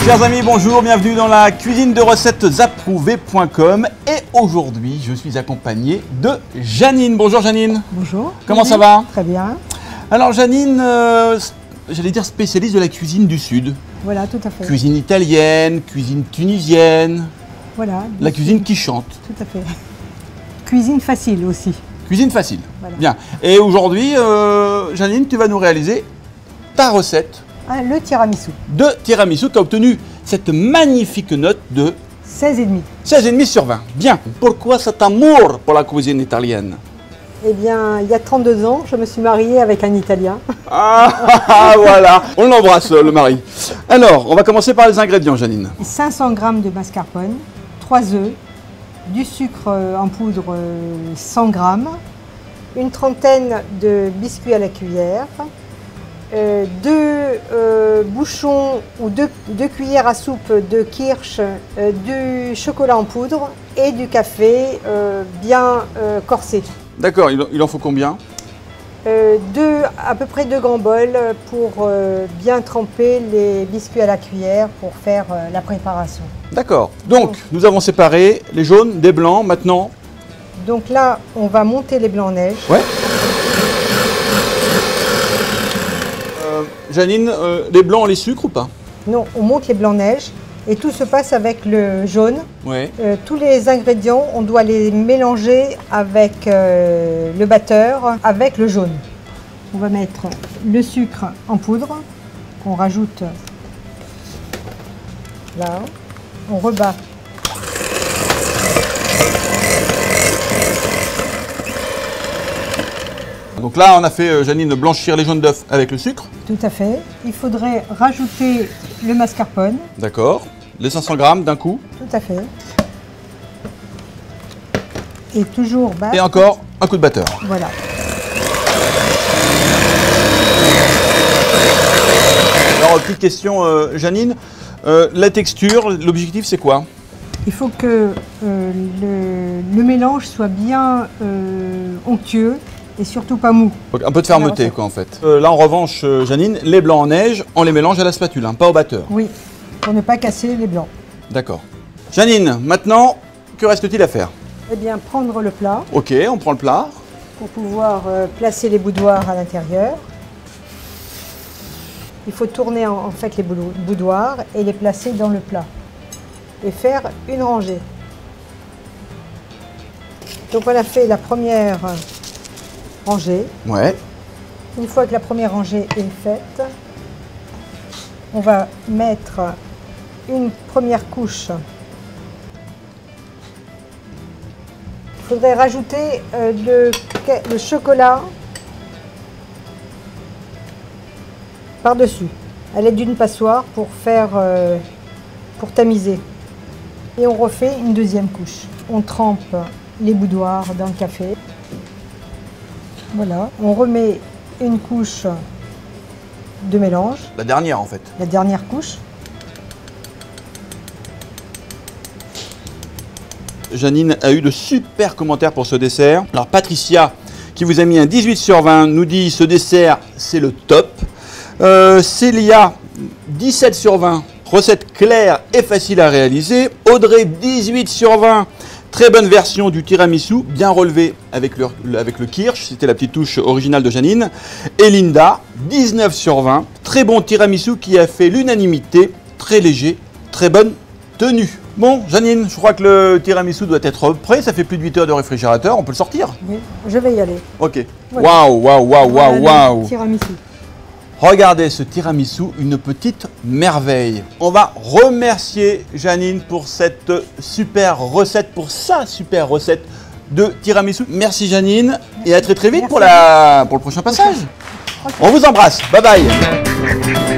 Chers amis, bonjour, bienvenue dans la cuisine de recettes approuvées.com et aujourd'hui je suis accompagné de Janine. Bonjour Janine. Bonjour. Comment ça va? Très bien. Alors Janine, j'allais dire spécialiste de la cuisine du Sud. Voilà, tout à fait. Cuisine italienne, cuisine tunisienne, Voilà. la cuisine qui chante. Tout à fait. Cuisine facile aussi. Cuisine facile. Voilà. Bien. Et aujourd'hui, Janine, tu vas nous réaliser ta recette Ah, le tiramisu. de tiramisu qui a obtenu cette magnifique note de 16,5. 16,5 sur 20. Bien. Pourquoi cet amour pour la cuisine italienne? Eh bien, il y a 32 ans, je me suis mariée avec un Italien. Voilà. On l'embrasse, le mari. Alors, on va commencer par les ingrédients, Janine. 500 g de mascarpone, 3 œufs, du sucre en poudre 100 g, une trentaine de biscuits à la cuillère, 2 bouchons ou 2 cuillères à soupe de kirsch, du chocolat en poudre et du café bien corsé. D'accord, il en faut combien? À peu près 2 grands bols pour bien tremper les biscuits à la cuillère pour faire la préparation. D'accord. Donc, nous avons séparé les jaunes des blancs. Maintenant, Donc là, on va monter les blancs en neige. ouais. Janine, les blancs, on les sucre ou pas? Non, on monte les blancs en neige et tout se passe avec le jaune. Ouais. Tous les ingrédients, on doit les mélanger avec le batteur, avec le jaune. On va mettre le sucre en poudre qu'on rajoute là. On rebat. Donc là, on a fait, Janine, blanchir les jaunes d'œufs avec le sucre. Tout à fait. Il faudrait rajouter le mascarpone. D'accord. Les 500 grammes d'un coup. Tout à fait. Et toujours battre. Et encore un coup de batteur. Voilà. Alors, petite question, Janine. La texture, l'objectif, c'est quoi? Il faut que le mélange soit bien onctueux et surtout pas mou. Donc, un peu de fermeté, quoi, en fait. Là, en revanche, Janine, les blancs en neige, on les mélange à la spatule, hein, pas au batteur. Oui, pour ne pas casser les blancs. D'accord. Janine, maintenant, que reste-t-il à faire? Eh bien, prendre le plat Ok, on prend le plat. pour pouvoir placer les boudoirs à l'intérieur. Il faut tourner en fait les boudoirs et les placer dans le plat et faire une rangée. Donc on a fait la première rangée. Ouais. Une fois que la première rangée est faite, on va mettre une première couche. Il faudrait rajouter le chocolat par-dessus, à l'aide d'une passoire pour tamiser. Et on refait une deuxième couche. On trempe les boudoirs dans le café. Voilà, on remet une couche de mélange, La dernière, en fait. la dernière couche. Janine a eu de super commentaires pour ce dessert. Alors, Patricia, qui vous a mis un 18 sur 20, nous dit ce dessert, c'est le top. Célia, 17 sur 20, recette claire et facile à réaliser. Audrey, 18 sur 20, très bonne version du tiramisu, bien relevé avec le kirsch, c'était la petite touche originale de Janine. Et Linda, 19 sur 20, très bon tiramisu qui a fait l'unanimité, très léger, très bonne tenue. Bon, Janine, je crois que le tiramisu doit être prêt, ça fait plus de 8 heures de réfrigérateur, on peut le sortir? Oui, je vais y aller. Ok. Voilà. Waouh, waouh, waouh, Voilà waouh, le waouh. tiramisu. Regardez ce tiramisu, une petite merveille. On va remercier Janine pour cette super recette, pour sa super recette de tiramisu. Merci Janine et à très vite Merci. pour le prochain passage. Ok. On vous embrasse. Bye bye.